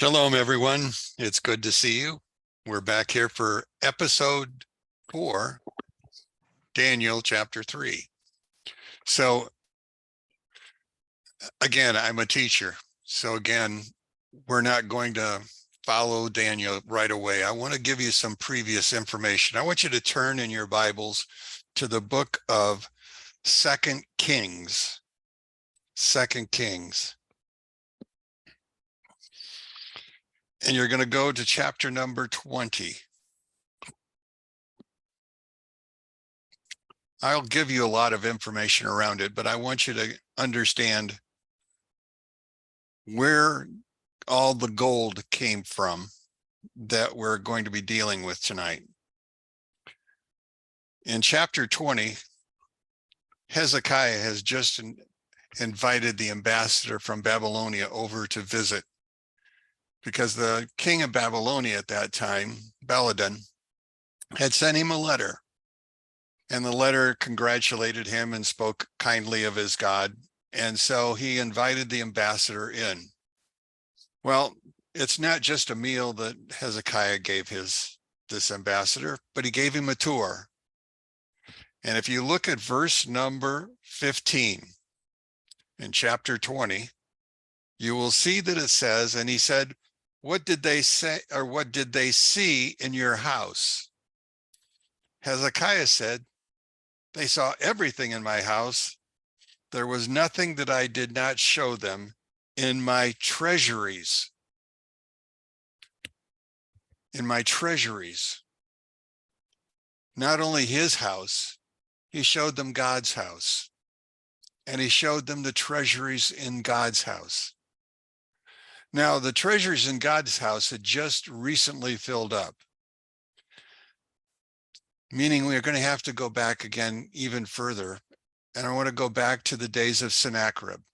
Shalom, everyone. It's good to see you. We're back here for episode 4, Daniel chapter 3. So, again, I'm a teacher. So, again, we're not going to follow Daniel right away. I want to give you some previous information. I want you to turn in your Bibles to the book of 2 Kings. 2 Kings. And you're going to go to chapter number 20. I'll give you a lot of information around it, but I want you to understand where all the gold came from that we're going to be dealing with tonight. In chapter 20, Hezekiah has just invited the ambassador from Babylonia over to visit, because the king of Babylonia at that time, Baladan, had sent him a letter. And the letter congratulated him and spoke kindly of his God. And so he invited the ambassador in. Well, it's not just a meal that Hezekiah gave this ambassador, but he gave him a tour. And if you look at verse number 15 in chapter 20, you will see that it says, and he said, "What did they say, or what did they see in your house?" Hezekiah said, "They saw everything in my house. There was nothing that I did not show them in my treasuries." In my treasuries. Not only his house, he showed them God's house. And he showed them the treasuries in God's house. Now, the treasuries in God's house had just recently filled up, meaning we're going to have to go back again even further. And I want to go back to the days of Sennacherib.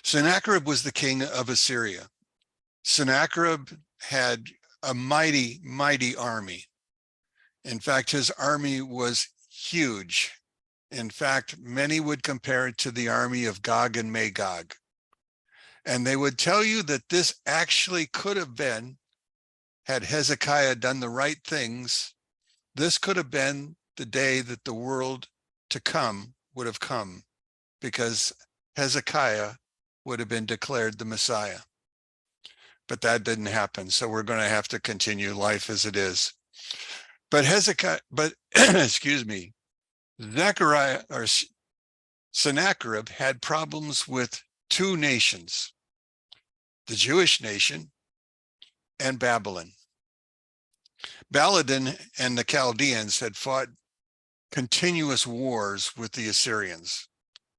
Sennacherib was the king of Assyria. Sennacherib had a mighty, mighty army. In fact, his army was huge. In fact, many would compare it to the army of Gog and Magog. And they would tell you that this actually could have been, had Hezekiah done the right things, this could have been the day that the world to come would have come, because Hezekiah would have been declared the Messiah. But that didn't happen. So we're going to have to continue life as it is. But excuse me, Sennacherib had problems with two nations, the Jewish nation and Babylon. Baladan and the Chaldeans had fought continuous wars with the Assyrians.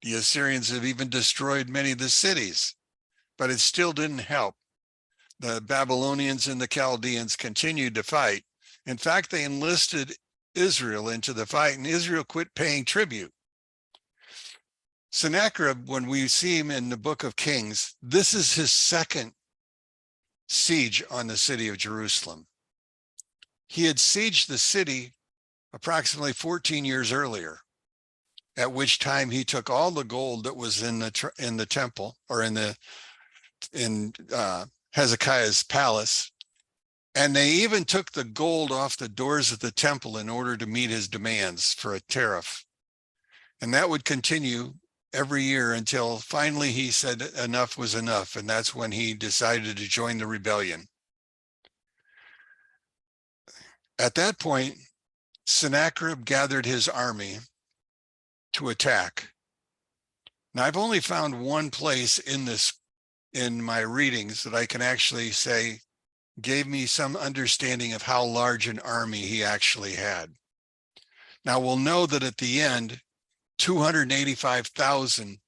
The Assyrians have even destroyed many of the cities, but it still didn't help. The Babylonians and the Chaldeans continued to fight. In fact, they enlisted Israel into the fight, and Israel quit paying tribute. Sennacherib, when we see him in the book of Kings, this is his second siege on the city of Jerusalem. He had sieged the city approximately 14 years earlier, at which time he took all the gold that was in the temple, or in Hezekiah's palace, and they even took the gold off the doors of the temple in order to meet his demands for a tariff. And that would continue every year until finally he said enough was enough, and that's when he decided to join the rebellion. At that point, Sennacherib gathered his army to attack. Now, I've only found one place in my readings that I can actually say gave me some understanding of how large an army he actually had. Now, we'll know that at the end, 285,000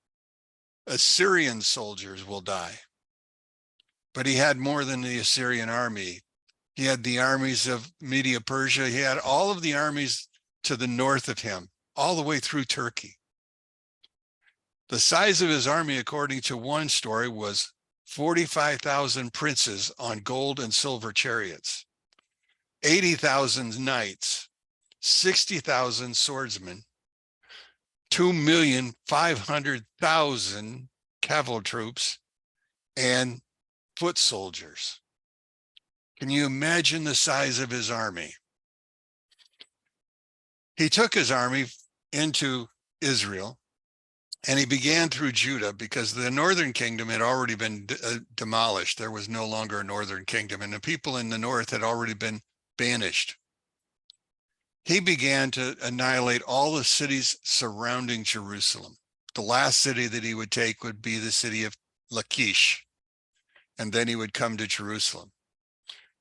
Assyrian soldiers will die. But he had more than the Assyrian army. He had the armies of Media Persia. He had all of the armies to the north of him, all the way through Turkey. The size of his army, according to one story, was 45,000 princes on gold and silver chariots, 80,000 knights, 60,000 swordsmen, 2,500,000 cavalry troops, and foot soldiers. Can you imagine the size of his army? He took his army into Israel, and he began through Judah because the northern kingdom had already been demolished. There was no longer a northern kingdom, and the people in the north had already been banished. He began to annihilate all the cities surrounding Jerusalem. The last city that he would take would be the city of Lachish, and then he would come to Jerusalem.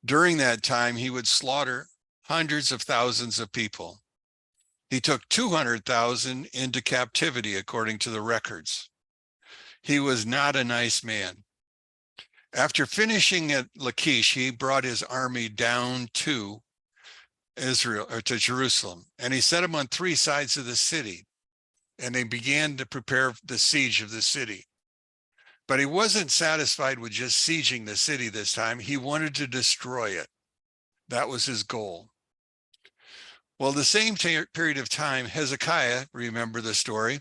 During that time, he would slaughter hundreds of thousands of people. He took 200,000 into captivity, according to the records. He was not a nice man. After finishing at Lachish, he brought his army down to Israel, or to Jerusalem, and he set them on three sides of the city, and they began to prepare the siege of the city. But he wasn't satisfied with just sieging the city this time. He wanted to destroy it. That was his goal. Well, the same period of time, Hezekiah, remember the story?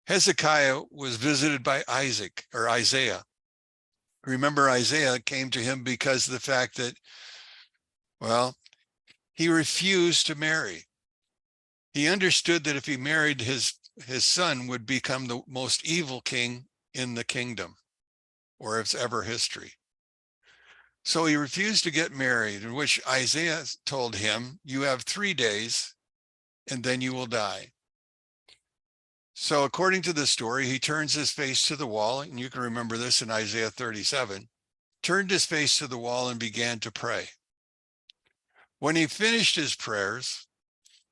Hezekiah was visited by Isaiah. Remember, Isaiah came to him because of the fact that, well, he refused to marry. He understood that if he married, his son would become the most evil king in the kingdom, or its ever history. So he refused to get married, in which Isaiah told him, you have 3 days and then you will die. So according to the story, he turns his face to the wall, and you can remember this in Isaiah 37, turned his face to the wall and began to pray. When he finished his prayers,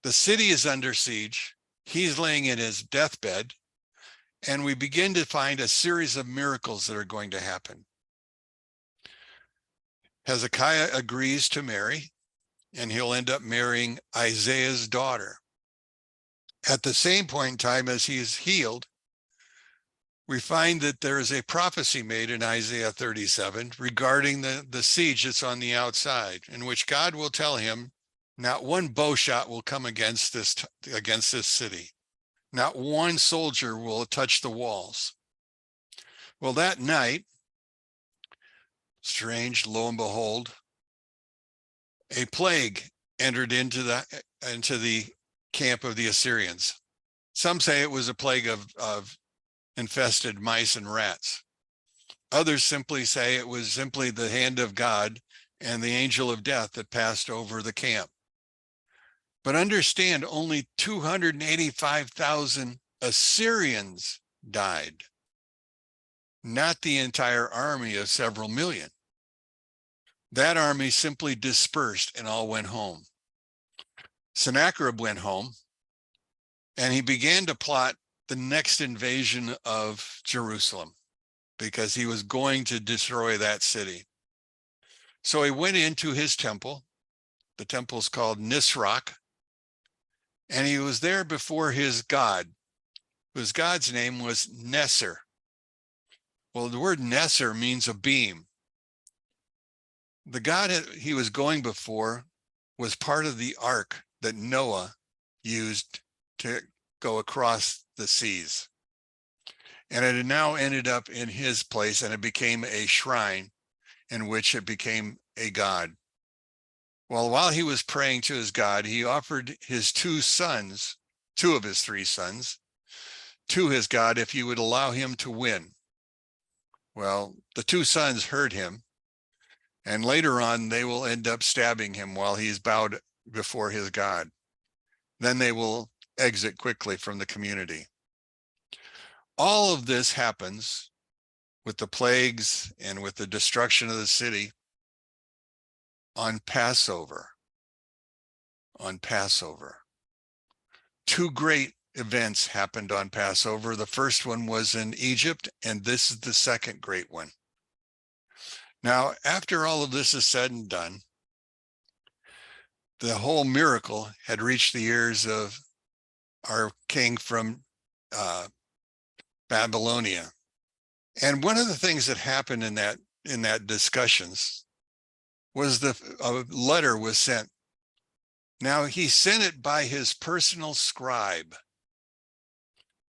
the city is under siege. He's laying in his deathbed, and we begin to find a series of miracles that are going to happen. Hezekiah agrees to marry, and he'll end up marrying Isaiah's daughter. At the same point in time as he is healed, we find that there is a prophecy made in Isaiah 37 regarding the siege that's on the outside, in which God will tell him, not one bow shot will come against this city. Not one soldier will touch the walls. Well, that night, strange, lo and behold, a plague entered into the camp of the Assyrians. Some say it was a plague of infested mice and rats. Others simply say it was simply the hand of God and the angel of death that passed over the camp. But understand, only 285,000 Assyrians died, not the entire army of several million. That army simply dispersed and all went home. Sennacherib went home, and he began to plot the next invasion of Jerusalem, because he was going to destroy that city. So he went into his temple. The temple is called Nisroch, and he was there before his god, whose god's name was Nesser. Well, the word Nesser means a beam. The god he was going before was part of the ark that Noah used to go across the seas. And it had now ended up in his place, and it became a shrine in which it became a god. Well, while he was praying to his god, he offered his two of his three sons, to his god if he would allow him to win. Well, the two sons heard him, and later on they will end up stabbing him while he's bowed before his god. Then they will exit quickly from the community. All of this happens with the plagues and with the destruction of the city on Passover. On Passover. Two great events happened on Passover. The first one was in Egypt, and this is the second great one. Now, after all of this is said and done, the whole miracle had reached the ears of our king from Babylonia. And one of the things that happened in that discussions was a letter was sent. Now, he sent it by his personal scribe.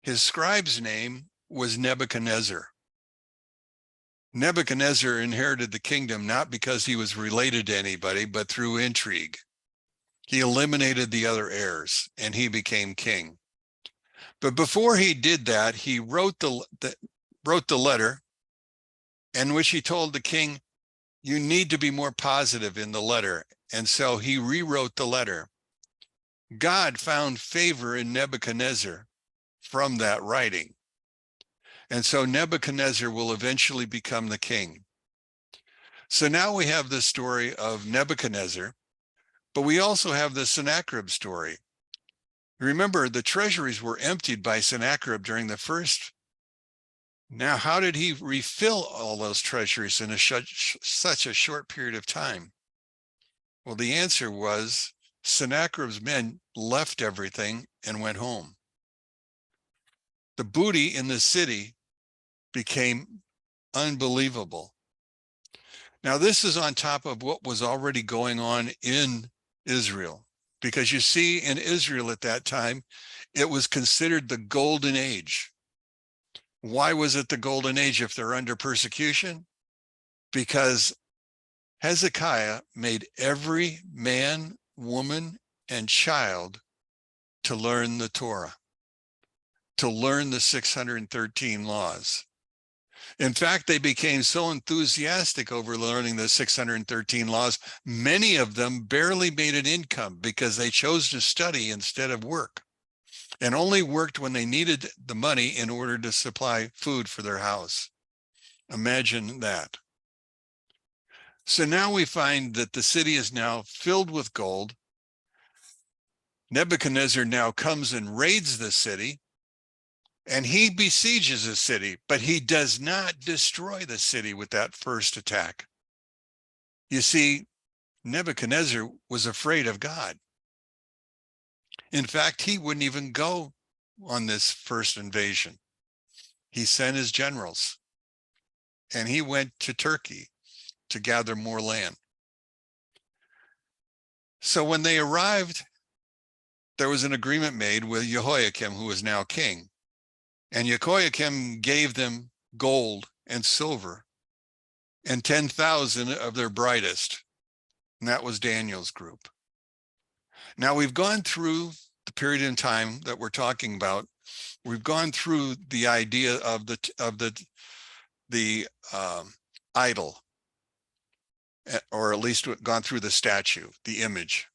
His scribe's name was Nebuchadnezzar. Nebuchadnezzar inherited the kingdom not because he was related to anybody, but through intrigue. He eliminated the other heirs and he became king. But before he did that, he wrote the letter in which he told the king, you need to be more positive in the letter. And so he rewrote the letter. God found favor in Nebuchadnezzar from that writing. And so Nebuchadnezzar will eventually become the king. So now we have the story of Nebuchadnezzar, but we also have the Sennacherib story. Remember, the treasuries were emptied by Sennacherib during the first. Now, how did he refill all those treasuries in such a short period of time? Well, the answer was Sennacherib's men left everything and went home. The booty in the city became unbelievable. Now, this is on top of what was already going on in Israel, because you see, in Israel at that time, it was considered the golden age. Why was it the golden age if they're under persecution? Because Hezekiah made every man, woman, and child to learn the Torah, to learn the 613 laws. In fact, they became so enthusiastic over learning the 613 laws, many of them barely made an income because they chose to study instead of work, and only worked when they needed the money in order to supply food for their house. Imagine that. So now we find that the city is now filled with gold. Nebuchadnezzar now comes and raids the city, and he besieges the city, but he does not destroy the city with that first attack. You see, Nebuchadnezzar was afraid of God. In fact, he wouldn't even go on this first invasion. He sent his generals, and he went to Turkey to gather more land. So when they arrived, there was an agreement made with Jehoiakim, who is now king. And Jehoiakim gave them gold and silver and 10,000 of their brightest. And that was Daniel's group. Now we've gone through the period in time that we're talking about. We've gone through the idea of the idol, or at least gone through the statue, the image.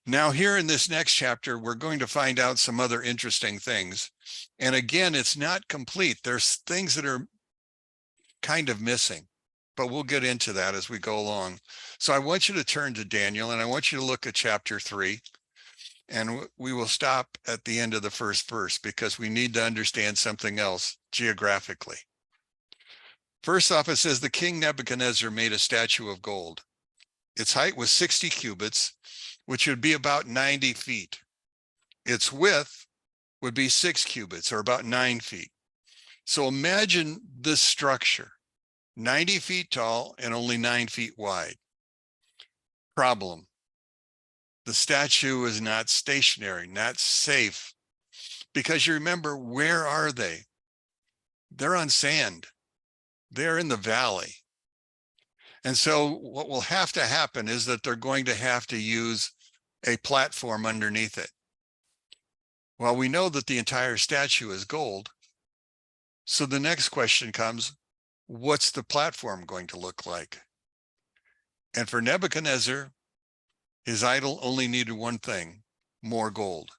Now here in this next chapter, we're going to find out some other interesting things. And again, it's not complete. There's things that are kind of missing, but we'll get into that as we go along. So I want you to turn to Daniel, and I want you to look at chapter 3. And we will stop at the end of the first verse because we need to understand something else geographically. First off, it says, the king Nebuchadnezzar made a statue of gold. Its height was 60 cubits, which would be about 90 feet. Its width would be 6 cubits, or about 9 feet. So imagine this structure, 90 feet tall and only 9 feet wide. Problem: the statue is not stationary, not safe, because you remember, where are they? They're on sand. They're in the valley. And so what will have to happen is that they're going to have to use a platform underneath it. Well, we know that the entire statue is gold. So the next question comes, what's the platform going to look like? And for Nebuchadnezzar, his idol only needed one thing: more gold.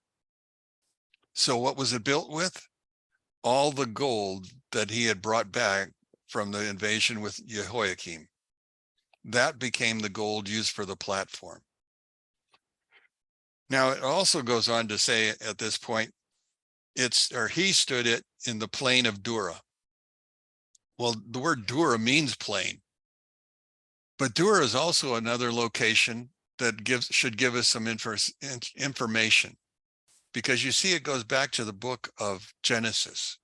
So what was it built with? All the gold that he had brought back from the invasion with Jehoiakim. That became the gold used for the platform. Now, it also goes on to say at this point, he stood it in the plain of Dura. Well, the word Dura means plain, but Dura is also another location that should give us some information, because you see, it goes back to the book of Genesis.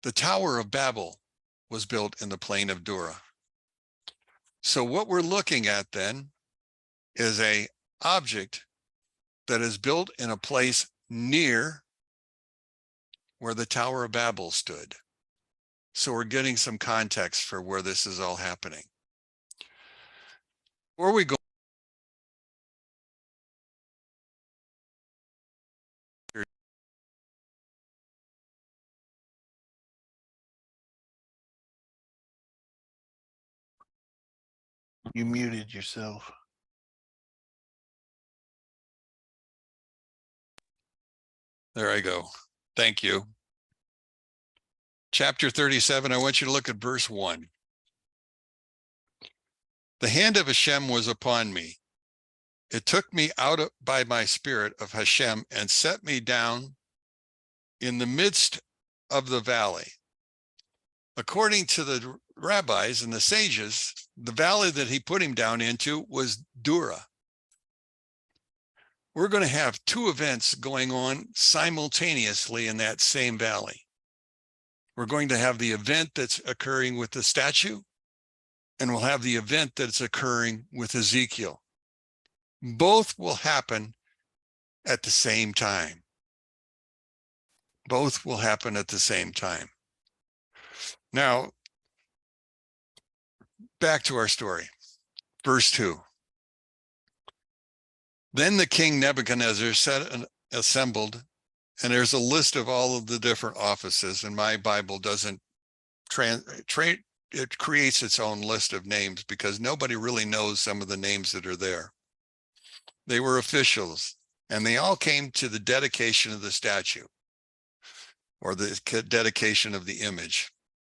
The Tower of Babel was built in the plain of Dura. So what we're looking at then is a object that is built in a place near where the Tower of Babel stood. So we're getting some context for where this is all happening. Before we go, You muted yourself. there I go. Thank you. Chapter 37, I want you to look at verse 1. The hand of Hashem was upon me. It took me out by my spirit of Hashem and set me down in the midst of the valley. According to the rabbis and the sages, the valley that he put him down into was Dura. We're going to have two events going on simultaneously in that same valley. We're going to have the event that's occurring with the statue, and we'll have the event that's occurring with Ezekiel. Both will happen at the same time. Both will happen at the same time. Now, back to our story. Verse 2. Then the king Nebuchadnezzar assembled, and there's a list of all of the different offices, and my Bible doesn't it creates its own list of names because nobody really knows some of the names that are there. They were officials, and they all came to the dedication of the statue or the dedication of the image.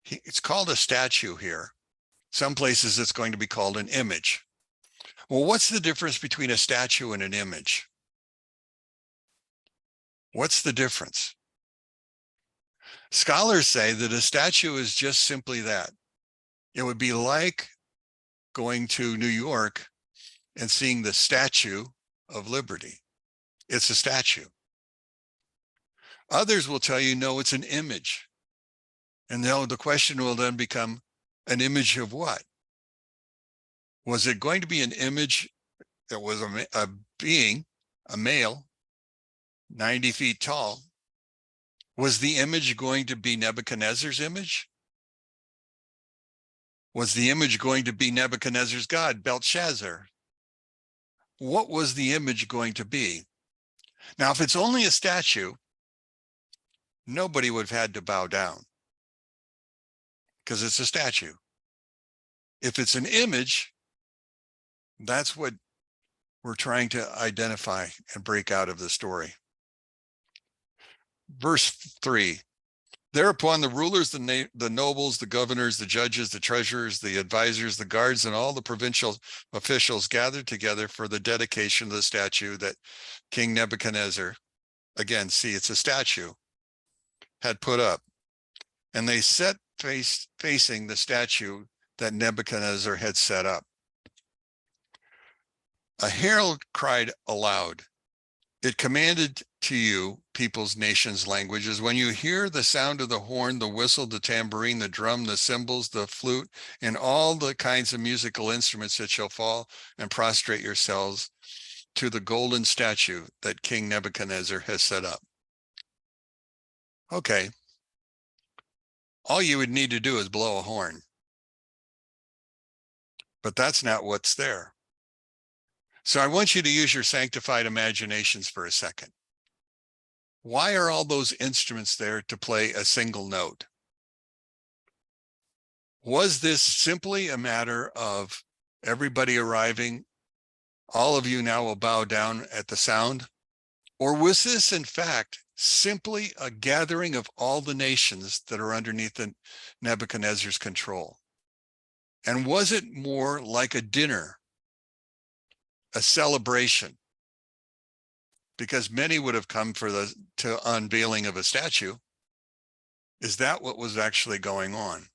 It's called a statue here. Some places it's going to be called an image. Well, what's the difference between a statue and an image? What's the difference? Scholars say that a statue is just simply that. It would be like going to New York and seeing the Statue of Liberty. It's a statue. Others will tell you, no, it's an image. And the question will then become, an image of what? Was it going to be an image that was a being, a male, 90 feet tall? Was the image going to be Nebuchadnezzar's image? Was the image going to be Nebuchadnezzar's god, Belshazzar? What was the image going to be? Now, if it's only a statue, nobody would have had to bow down because it's a statue. If it's an image, that's what we're trying to identify and break out of the story. Verse 3, thereupon the rulers, the nobles, the governors, the judges, the treasurers, the advisors, the guards, and all the provincial officials gathered together for the dedication of the statue that King Nebuchadnezzar, again, see, it's a statue, had put up. And they sat facing the statue that Nebuchadnezzar had set up. A herald cried aloud, it commanded to you, peoples, nations, languages, when you hear the sound of the horn, the whistle, the tambourine, the drum, the cymbals, the flute, and all the kinds of musical instruments that shall fall and prostrate yourselves to the golden statue that King Nebuchadnezzar has set up. Okay. All you would need to do is blow a horn. But that's not what's there. So I want you to use your sanctified imaginations for a second. Why are all those instruments there to play a single note? Was this simply a matter of everybody arriving, all of you now will bow down at the sound? Or was this, in fact, simply a gathering of all the nations that are underneath Nebuchadnezzar's control? And was it more like a dinner, a celebration? Because many would have come for the unveiling of a statue. Is that what was actually going on?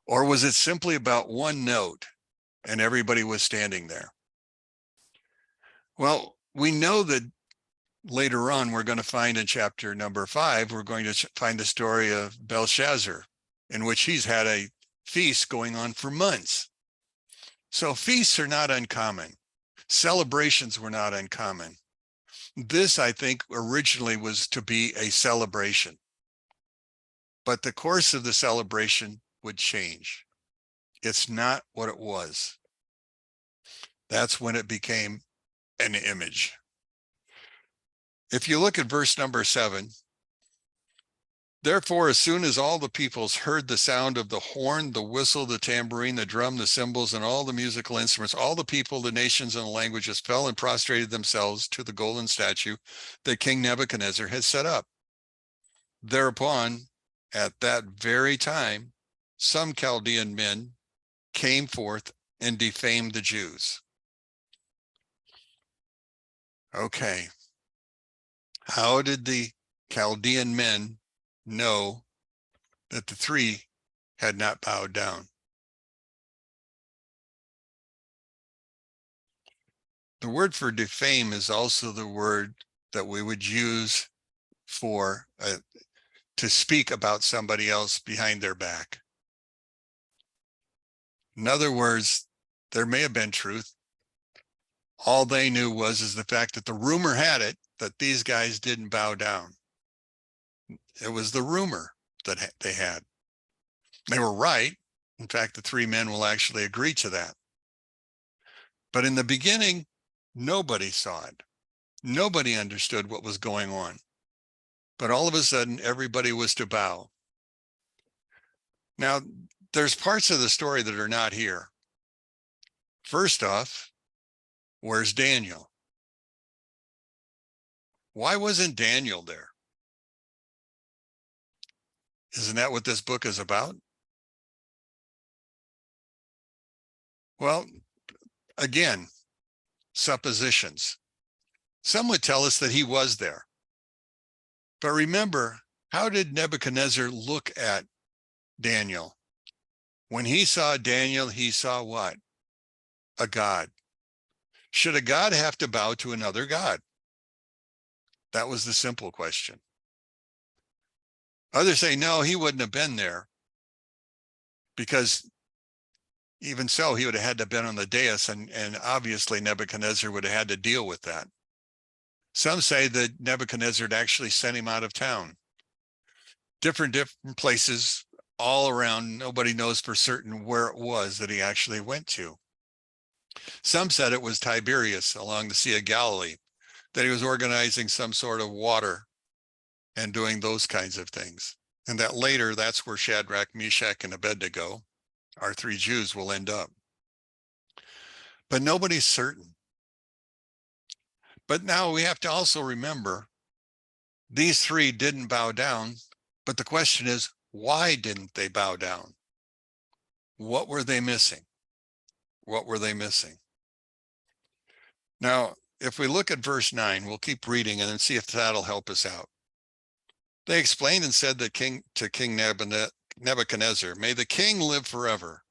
Or was it simply about one note and everybody was standing there? Well, we know that later on, we're going to find in chapter number 5, we're going to find the story of Belshazzar, in which he's had a feast going on for months. So feasts are not uncommon. Celebrations were not uncommon. This, I think, originally was to be a celebration. but the course of the celebration would change. It's not what it was. That's when it became an image. If you look at verse number 7, therefore, as soon as all the peoples heard the sound of the horn, the whistle, the tambourine, the drum, the cymbals, and all the musical instruments, all the people, the nations, and the languages fell and prostrated themselves to the golden statue that King Nebuchadnezzar had set up. Thereupon, at that very time, some Chaldean men came forth and defamed the Jews. Okay. How did the Chaldean men know that the three had not bowed down? The word for defame is also the word that we would use for to speak about somebody else behind their back. In other words, there may have been truth. All they knew is the fact that the rumor had it that these guys didn't bow down. It was the rumor that they had. They were right. In fact, the three men will actually agree to that. But in the beginning, nobody saw it. Nobody understood what was going on. But all of a sudden, everybody was to bow. Now, there's parts of the story that are not here. First off, where's Daniel? Why wasn't Daniel there? Isn't that what this book is about? Well, again, suppositions. Some would tell us that he was there. But remember, how did Nebuchadnezzar look at Daniel? When he saw Daniel, he saw what? A god. Should a god have to bow to another god? That was the simple question. Others say, no, he wouldn't have been there, because even so, he would have had to have been on the dais, and obviously Nebuchadnezzar would have had to deal with that. Some say that Nebuchadnezzar had actually sent him out of town. Different places all around. Nobody knows for certain where it was that he actually went to. Some said it was Tiberias along the Sea of Galilee, that he was organizing some sort of water and doing those kinds of things. And that later, that's where Shadrach, Meshach, and Abednego, our three Jews, will end up. But nobody's certain. But now we have to also remember, these three didn't bow down, but the question is, why didn't they bow down? What were they missing? What were they missing? Now, if we look at verse 9, we'll keep reading and then see if that'll help us out. They explained and said to King Nebuchadnezzar, may the king live forever.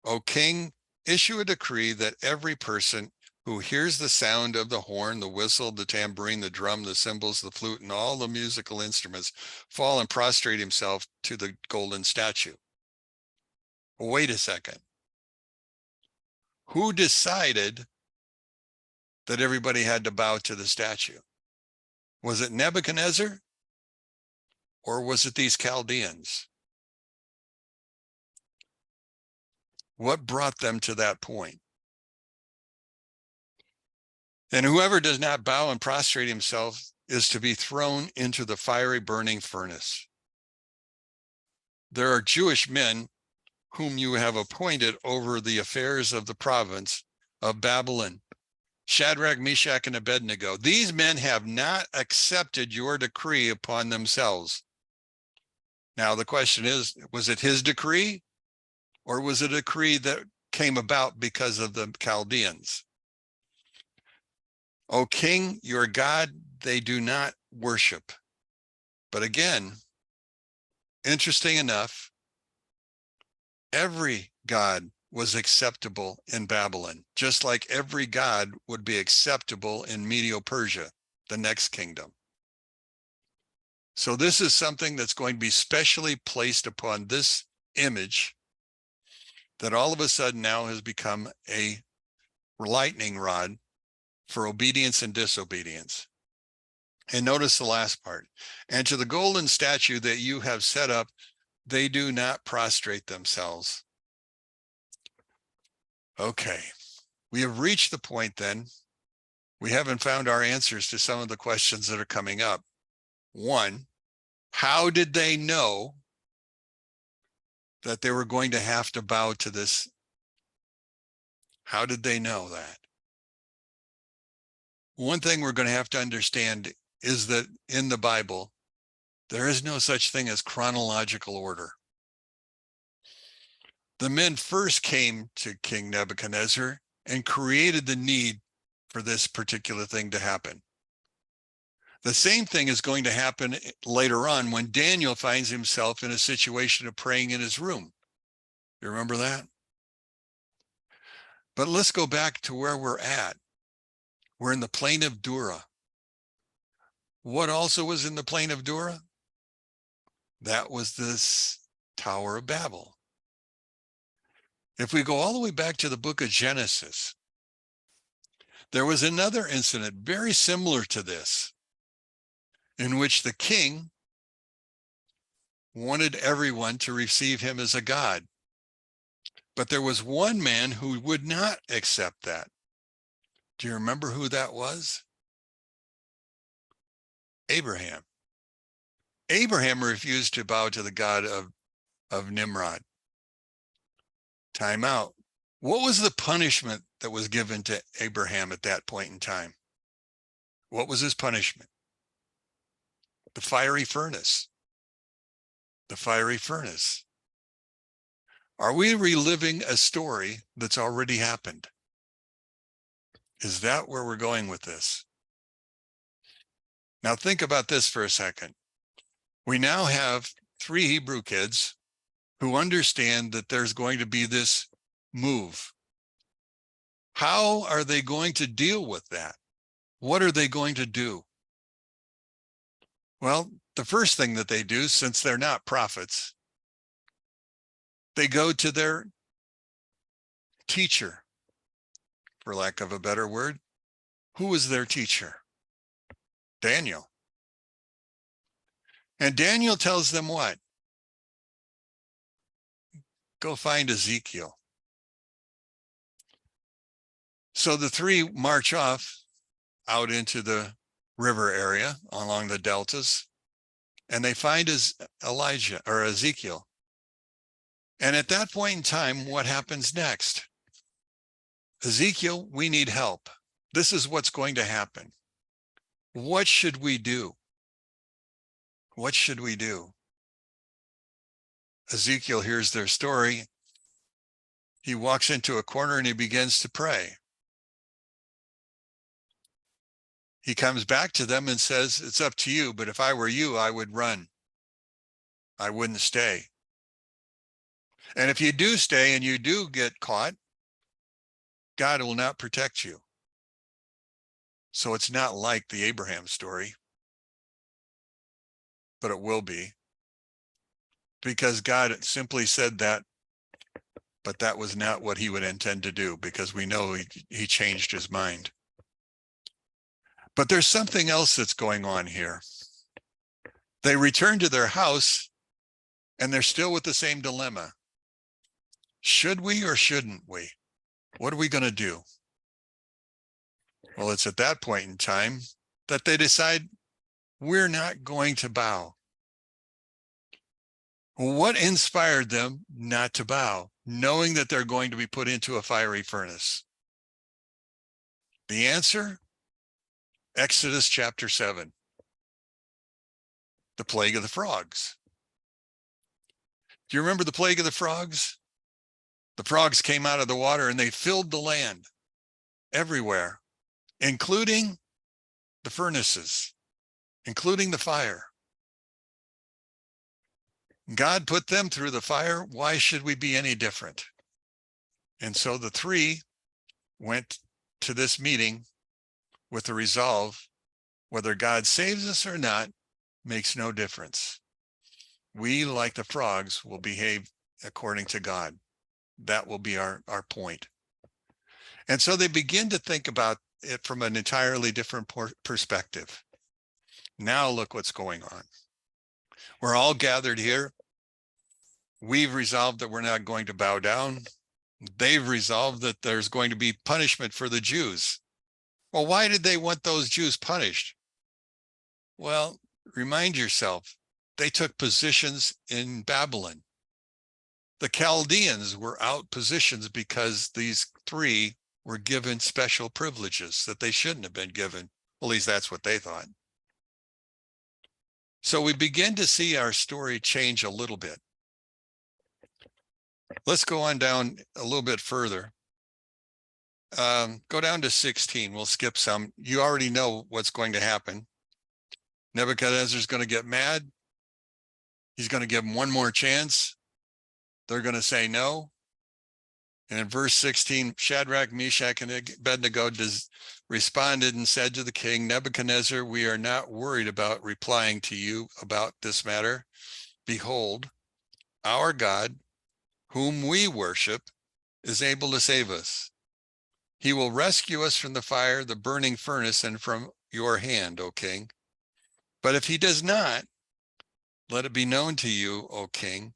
O king, issue a decree that every person who hears the sound of the horn, the whistle, the tambourine, the drum, the cymbals, the flute, and all the musical instruments fall and prostrate himself to the golden statue. Wait a second. Who decided that everybody had to bow to the statue? Was it Nebuchadnezzar, or was it these Chaldeans? What brought them to that point? And whoever does not bow and prostrate himself is to be thrown into the fiery burning furnace. There are Jewish men whom you have appointed over the affairs of the province of Babylon, Shadrach, Meshach, and Abednego. These men have not accepted your decree upon themselves. Now the question is, was it his decree, or was it a decree that came about because of the Chaldeans? O king, your God, they do not worship. But again, interesting enough, every god was acceptable in Babylon, just like every god would be acceptable in Medo-Persia, the next kingdom. So this is something that's going to be specially placed upon this image that all of a sudden now has become a lightning rod for obedience and disobedience. And notice the last part. And to the golden statue that you have set up, They do not prostrate themselves. Okay, we have reached the point then. We haven't found our answers to some of the questions that are coming up. One, how did they know that they were going to have to bow to this? How did they know that? One thing we're going to have to understand is that in the Bible, there is no such thing as chronological order. The men first came to King Nebuchadnezzar and created the need for this particular thing to happen. The same thing is going to happen later on when Daniel finds himself in a situation of praying in his room. You remember that? But let's go back to where we're at. We're in the plain of Dura. What also was in the plain of Dura? That was this Tower of Babel. If we go all the way back to the book of Genesis, there was another incident very similar to this, in which the king wanted everyone to receive him as a god. But there was one man who would not accept that. Do you remember who that was? Abraham. Abraham refused to bow to the god of Nimrod. Time out. What was the punishment that was given to Abraham at that point in time? What was his punishment? The fiery furnace. The fiery furnace. Are we reliving a story that's already happened? Is that where we're going with this? Now think about this for a second. We now have 3 Hebrew kids who understand that there's going to be this move. How are they going to deal with that? What are they going to do? Well, the first thing that they do, since they're not prophets, they go to their teacher, for lack of a better word. Who was their teacher? Daniel. And Daniel tells them what? Go find Ezekiel. So the 3 march off out into the river area along the deltas, and they find Elijah or Ezekiel. And at that point in time, what happens next? Ezekiel, we need help. This is what's going to happen. What should we do? What should we do? Ezekiel hears their story. He walks into a corner and he begins to pray. He comes back to them and says, it's up to you, but if I were you, I would run. I wouldn't stay. And if you do stay and you do get caught, God will not protect you. So it's not like the Abraham story, but it will be, because God simply said that, but that was not what he would intend to do, because we know he changed his mind. But there's something else that's going on here. They return to their house and they're still with the same dilemma. Should we or shouldn't we? What are we going to do? Well, it's at that point in time that they decide we're not going to bow. What inspired them not to bow, knowing that they're going to be put into a fiery furnace? The answer? Exodus chapter 7. The plague of the frogs. Do you remember the plague of the frogs? The frogs came out of the water and they filled the land everywhere, including the furnaces, including the fire. God put them through the fire. Why should we be any different? And so the 3 went to this meeting with the resolve, whether God saves us or not, makes no difference. We, like the frogs, will behave according to God. That will be our point. And so they begin to think about it from an entirely different perspective. Now look what's going on. We're all gathered here. We've resolved that we're not going to bow down. They've resolved that there's going to be punishment for the Jews. Well, why did they want those Jews punished? Well, remind yourself, they took positions in Babylon. The Chaldeans were out positions because these three were given special privileges that they shouldn't have been given. At least that's what they thought. So we begin to see our story change a little bit. Let's go on down a little bit further. Go down to 16. We'll skip some. You already know what's going to happen. Nebuchadnezzar's going to get mad. He's going to give them one more chance. They're going to say no. And in verse 16, Shadrach, Meshach, and Abednego responded and said to the king, Nebuchadnezzar, we are not worried about replying to you about this matter. Behold, our God, whom we worship, is able to save us. He will rescue us from the fire, the burning furnace, and from your hand, O king. But if he does not, let it be known to you, O king,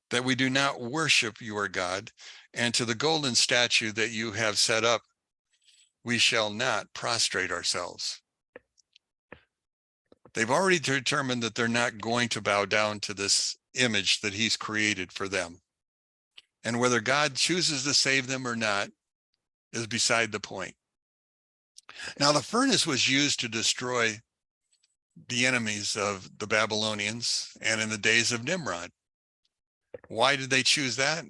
that we do not worship your God, and to the golden statue that you have set up, we shall not prostrate ourselves. They've already determined that they're not going to bow down to this image that he's created for them. And whether God chooses to save them or not is beside the point. Now, the furnace was used to destroy the enemies of the Babylonians and in the days of Nimrod. Why did they choose that?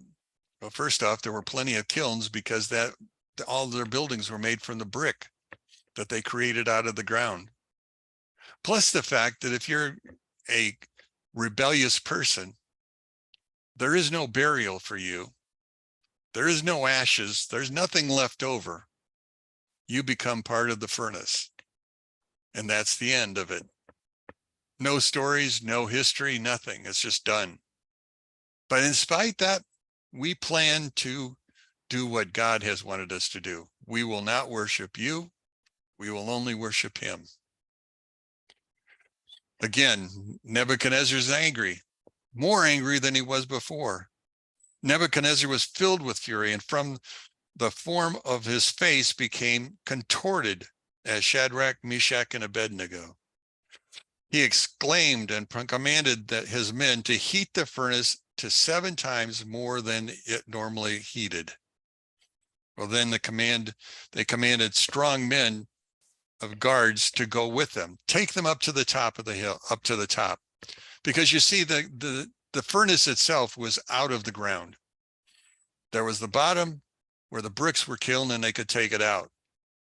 Well, first off, there were plenty of kilns because all their buildings were made from the brick that they created out of the ground. Plus the fact that if you're a rebellious person, there is no burial for you. There is no ashes. There's nothing left over. You become part of the furnace. And that's the end of it. No stories, no history, nothing. It's just done. But in spite that, we plan to do what God has wanted us to do. We will not worship you. We will only worship him. Again, Nebuchadnezzar's angry, more angry than he was before. Nebuchadnezzar was filled with fury, and from the form of his face became contorted as Shadrach, Meshach, and Abednego. He exclaimed and commanded that his men to heat the furnace to 7 times more than it normally heated. Well, then they commanded strong men of guards to go with them, take them up to the top of the hill, up to the top. Because you see, the furnace itself was out of the ground. There was the bottom where the bricks were kilned and they could take it out.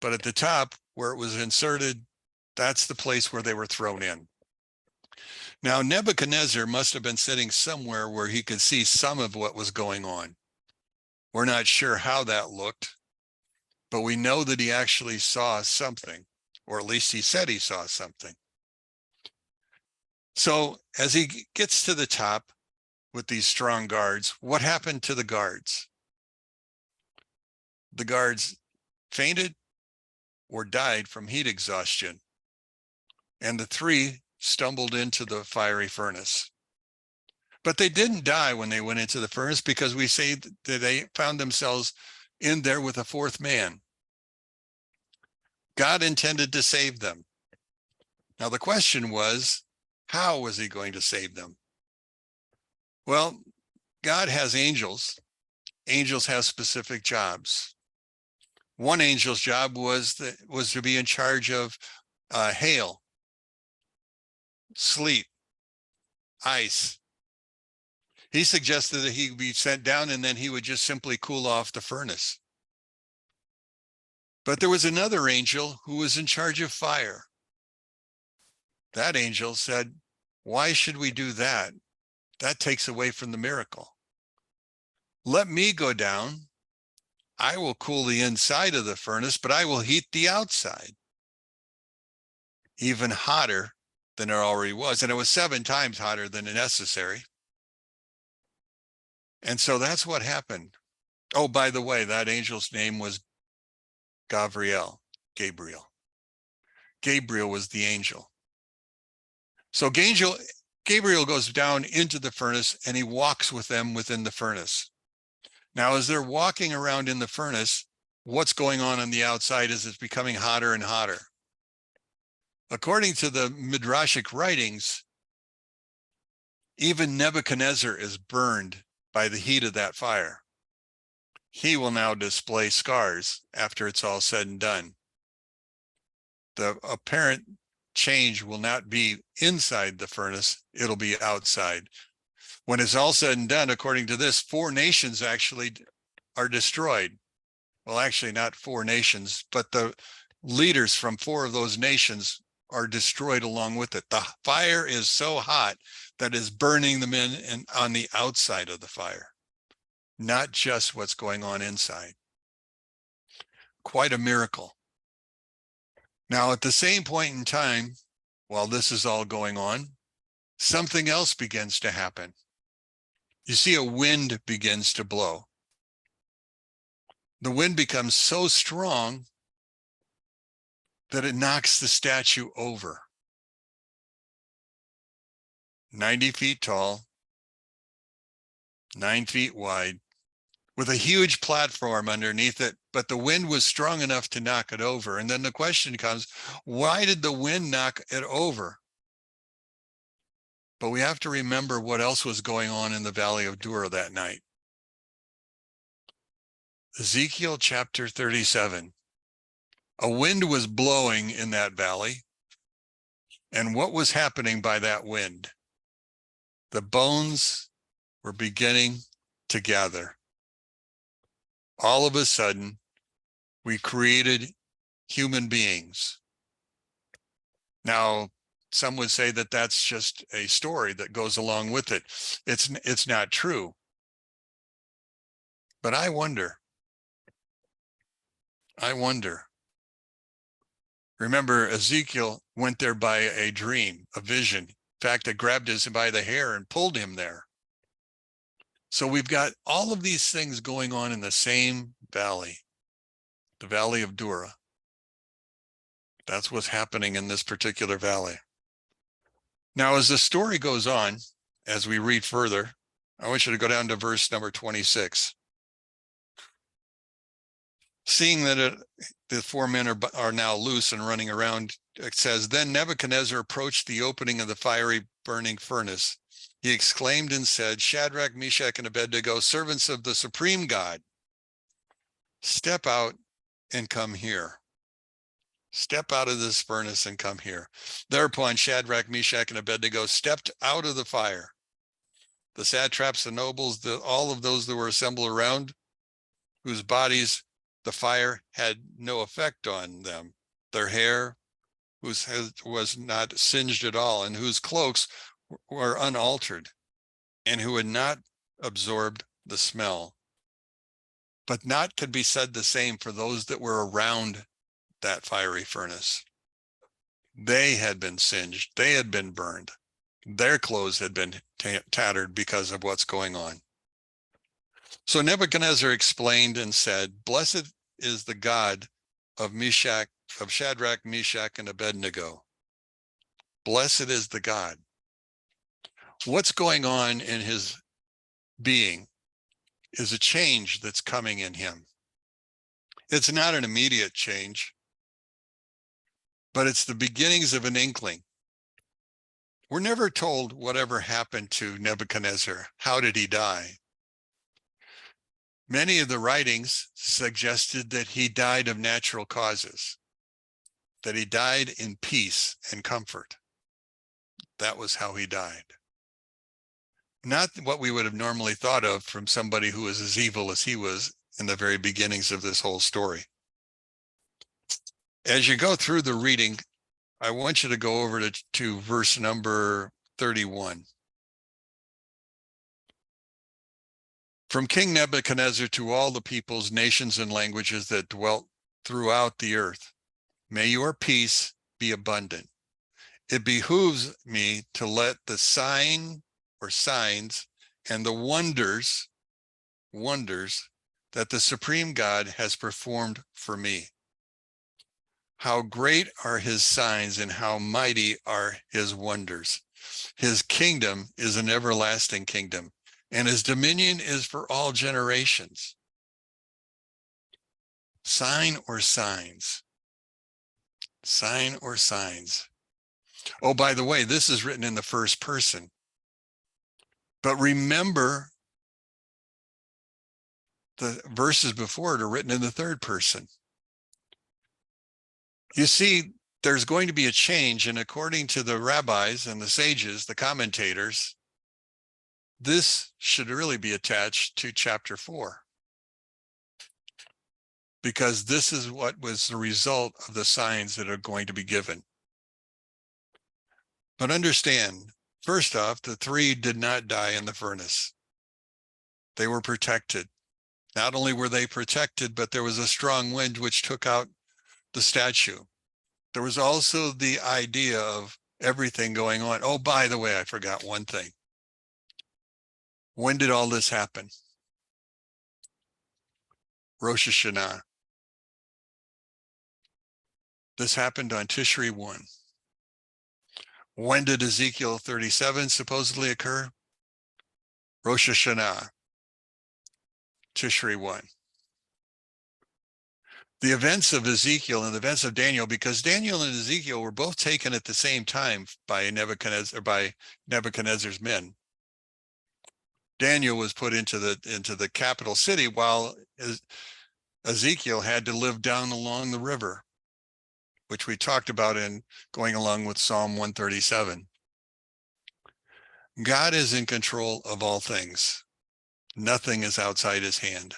But at the top where it was inserted, that's the place where they were thrown in. Now, Nebuchadnezzar must have been sitting somewhere where he could see some of what was going on. We're not sure how that looked, but we know that he actually saw something, or at least he said he saw something. So as he gets to the top with these strong guards, what happened to the guards? The guards fainted or died from heat exhaustion, and the 3 stumbled into the fiery furnace. But they didn't die when they went into the furnace, because we say that they found themselves in there with a 4th man. God intended to save them. Now the question was, how was he going to save them? Well, God has angels. Angels have specific jobs. One angel's job was to be in charge of hail, sleet, ice. He suggested that he be sent down and then he would just simply cool off the furnace. But there was another angel who was in charge of fire. That angel said, why should we do that? That takes away from the miracle. Let me go down. I will cool the inside of the furnace, but I will heat the outside. Even hotter than it already was. And it was 7 times hotter than necessary. And so that's what happened. Oh, by the way, that angel's name was Gabriel. Gabriel was the angel. So Gabriel goes down into the furnace and he walks with them within the furnace. Now, as they're walking around in the furnace, what's going on the outside is it's becoming hotter and hotter. According to the Midrashic writings, even Nebuchadnezzar is burned by the heat of that fire. He will now display scars after it's all said and done. The apparent change will not be inside the furnace, it'll be outside. When it's all said and done, according to this, 4 nations actually are destroyed. Well, actually not 4 nations, but the leaders from 4 of those nations are destroyed along with it. The fire is so hot that is burning them in and on the outside of the fire, not just what's going on inside. Quite a miracle. Now, at the same point in time, while this is all going on, something else begins to happen. You see, a wind begins to blow. The wind becomes so strong that it knocks the statue over. 90 feet tall, 9 feet wide, with a huge platform underneath it, but the wind was strong enough to knock it over. And then the question comes, why did the wind knock it over? But we have to remember what else was going on in the Valley of Dura that night. Ezekiel chapter 37. A wind was blowing in that valley. And what was happening by that wind? The bones were beginning to gather. All of a sudden, we created human beings. Now, some would say that that's just a story that goes along with it. It's not true. But I wonder. Remember, Ezekiel went there by a dream, a vision. In fact, it grabbed us by the hair and pulled him there. So we've got all of these things going on in the same valley, the Valley of Dura. That's what's happening in this particular valley. Now, as the story goes on, as we read further, I want you to go down to verse number 26. Seeing that the 4 men are now loose and running around, it says, then Nebuchadnezzar approached the opening of the fiery burning furnace. He exclaimed and said, Shadrach, Meshach, and Abednego, servants of the supreme God, step out and come here. Step out of this furnace and come here. Thereupon Shadrach, Meshach, and Abednego stepped out of the fire. The satraps, the nobles, all of those that were assembled around, whose bodies the fire had no effect on them. Their hair was not singed at all, and whose cloaks were unaltered, and who had not absorbed the smell. But not could be said the same for those that were around that fiery furnace. They had been singed, they had been burned, their clothes had been tattered because of what's going on. So Nebuchadnezzar explained and said, blessed is the God of Shadrach, Meshach, and Abednego. Blessed is the God. What's going on in his being is a change that's coming in him. It's not an immediate change, but it's the beginnings of an inkling. We're never told whatever happened to Nebuchadnezzar. How did he die? Many of the writings suggested that he died of natural causes, that he died in peace and comfort. That was how he died. Not what we would have normally thought of from somebody who was as evil as he was in the very beginnings of this whole story. As you go through the reading, I want you to go over to verse number 31. From King Nebuchadnezzar to all the peoples, nations, and languages that dwelt throughout the earth, may your peace be abundant. It behooves me to let the sign or signs and the wonders that the supreme God has performed for me. How great are his signs and how mighty are his wonders. His kingdom is an everlasting kingdom, and his dominion is for all generations. Sign or signs? Sign or signs? Oh, by the way, this is written in the first person. But remember, the verses before it are written in the third person. You see, there's going to be a change, and according to the rabbis and the sages, the commentators, this should really be attached to chapter 4, because this is what was the result of the signs that are going to be given. But understand, first off, the 3 did not die in the furnace. They were protected. Not only were they protected, but there was a strong wind which took out the statue. There was also the idea of everything going on. Oh, by the way, I forgot one thing. When did all this happen? Rosh Hashanah. This happened on Tishri 1. When did Ezekiel 37 supposedly occur? Rosh Hashanah, Tishri 1. The events of Ezekiel and the events of Daniel, because Daniel and Ezekiel were both taken at the same time by Nebuchadnezzar's men. Daniel was put into the capital city, while Ezekiel had to live down along the river, which we talked about in going along with Psalm 137. God is in control of all things. Nothing is outside his hand.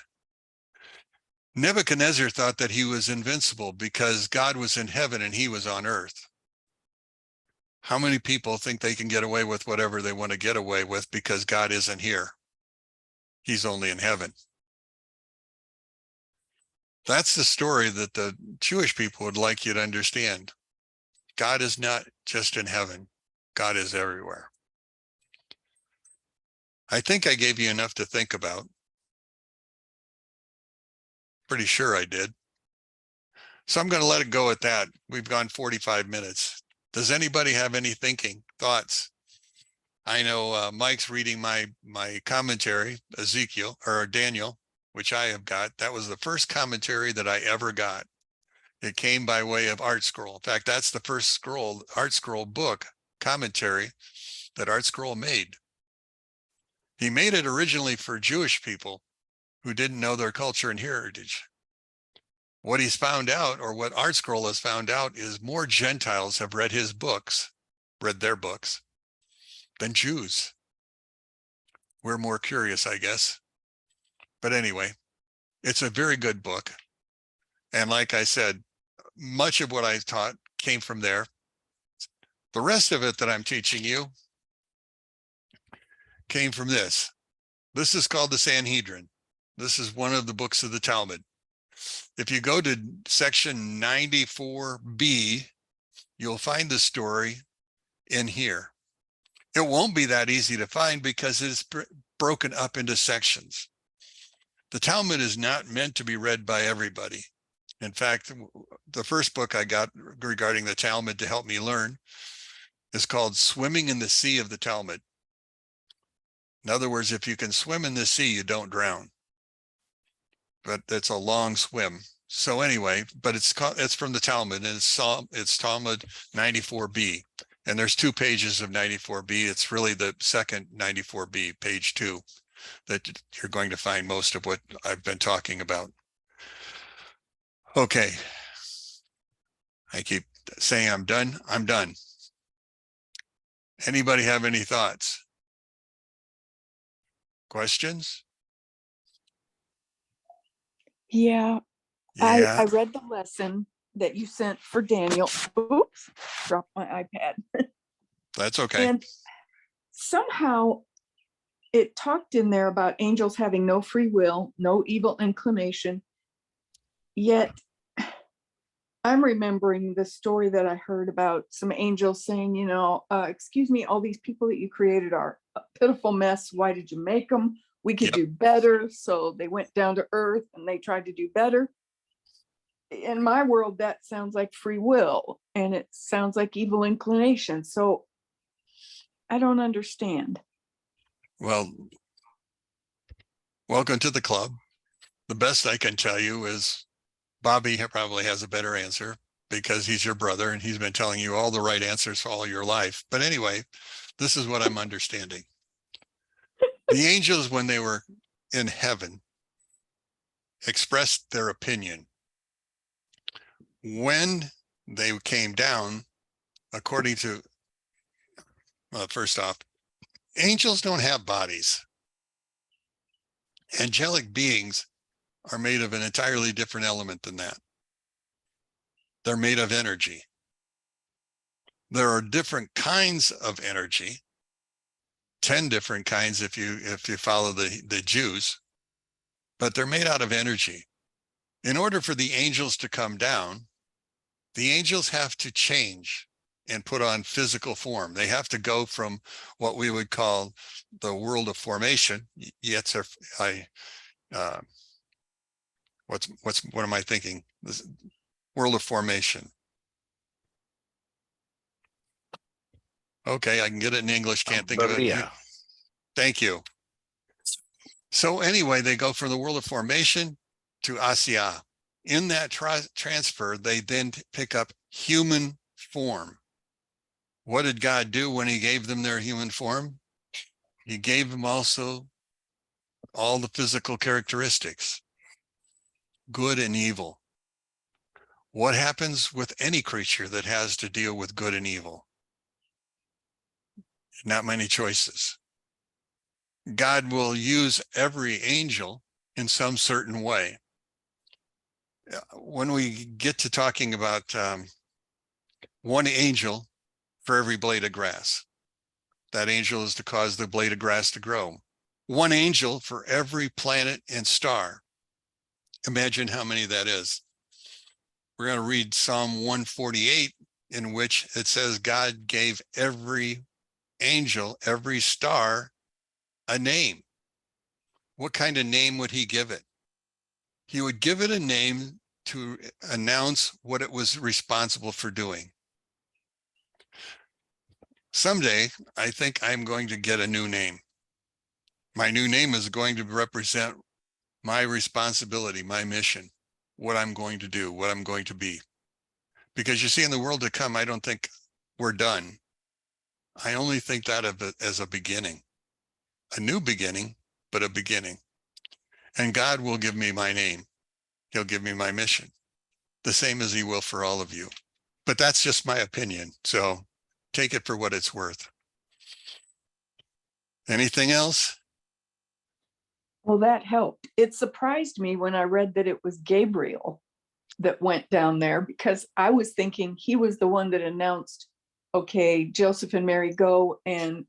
Nebuchadnezzar thought that he was invincible because God was in heaven and he was on earth. How many people think they can get away with whatever they want to get away with because God isn't here? He's only in heaven. That's the story that the Jewish people would like you to understand. God is not just in heaven. God is everywhere. I think I gave you enough to think about. Pretty sure I did. So I'm going to let it go at that. We've gone 45 minutes. Does anybody have any thoughts? I know Mike's reading my commentary, Ezekiel or Daniel, which I have got. That was the first commentary that I ever got. It came by way of Art Scroll. In fact, that's the first Art Scroll book commentary that Art Scroll made. He made it originally for Jewish people who didn't know their culture and heritage. What he's found out, or what Art Scroll has found out, is more Gentiles have read their books, than Jews. We're more curious, I guess. But anyway, it's a very good book. And like I said, much of what I taught came from there. The rest of it that I'm teaching you came from this. This is called the Sanhedrin. This is one of the books of the Talmud. If you go to section 94b, you'll find the story in here. It won't be that easy to find because it's broken up into sections. The Talmud is not meant to be read by everybody. In fact, the first book I got regarding the Talmud to help me learn is called Swimming in the Sea of the Talmud. In other words, if you can swim in the sea, you don't drown. But it's a long swim. So anyway, but it's from the Talmud, and it's Talmud 94b. And there's 2 pages of 94b. It's really the second 94b, page 2, that you're going to find most of what I've been talking about. Okay. I keep saying I'm done. I'm done. Anybody have any thoughts? Questions? Yeah, Yeah, I read the lesson that you sent for Daniel. Oops, dropped my iPad. that's okay. And somehow it talked in there about angels having no free will, no evil inclination. Yet I'm remembering the story that I heard about some angels saying, excuse me, all these people that you created are a pitiful mess. Why did you make them? We could do better. So they went down to earth and they tried to do better. In my world, that sounds like free will, and it sounds like evil inclination. So I don't understand. Well, welcome to the club. The best I can tell you is Bobby probably has a better answer because he's your brother and he's been telling you all the right answers for all your life. But anyway, this is what I'm understanding. The angels, when they were in heaven, expressed their opinion. When they came down, according to, first off, angels don't have bodies. Angelic beings are made of an entirely different element than that. They're made of energy. There are different kinds of energy, 10 different kinds if you follow the Jews, but they're made out of energy. In order for the angels to come down, the angels have to change and put on physical form. They have to go from what we would call the world of formation. What am I thinking? This world of formation. Okay, I can get it in English, can't think of it. Maria. Thank you. So anyway, they go from the world of formation to Asya. In that transfer, they then pick up human form. What did God do when he gave them their human form? He gave them also all the physical characteristics, good and evil. What happens with any creature that has to deal with good and evil? Not many choices. God will use every angel in some certain way. When we get to talking about one angel for every blade of grass, that angel is to cause the blade of grass to grow. One angel for every planet and star. Imagine how many that is. We're going to read Psalm 148, in which it says God gave every angel, every star, a name. What kind of name would he give it? He would give it a name to announce what it was responsible for doing. Someday, I think I'm going to get a new name. My new name is going to represent my responsibility, my mission, what I'm going to do, what I'm going to be. Because you see, in the world to come, I don't think we're done. I only think that of it as a beginning, a new beginning, but a beginning. And God will give me my name. He'll give me my mission, the same as he will for all of you. But that's just my opinion. So take it for what it's worth. Anything else? Well, that helped. It surprised me when I read that it was Gabriel that went down there, because I was thinking he was the one that announced, okay, Joseph and Mary, go and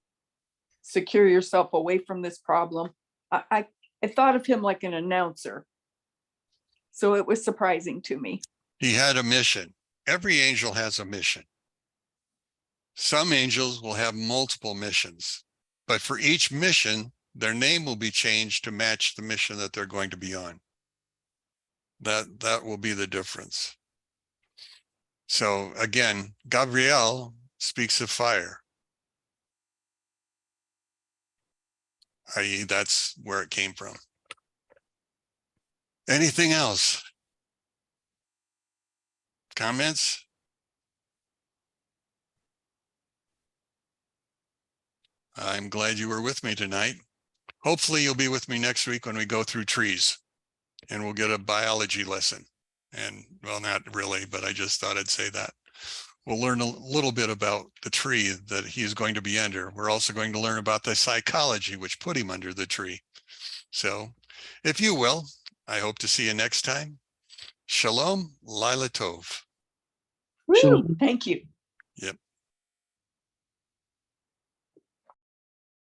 secure yourself away from this problem. I thought of him like an announcer. So it was surprising to me. He had a mission. Every angel has a mission. Some angels will have multiple missions, but for each mission, their name will be changed to match the mission that they're going to be on. That will be the difference. So again, Gabriel speaks of fire, i.e., that's where it came from. Anything else? Comments? I'm glad you were with me tonight. Hopefully you'll be with me next week when we go through trees and we'll get a biology lesson. And well, not really, but I just thought I'd say that. We'll learn a little bit about the tree that he's going to be under. We're also going to learn about the psychology which put him under the tree. So if you will, I hope to see you next time. Shalom, Laila Tov. Woo, thank you. Yep.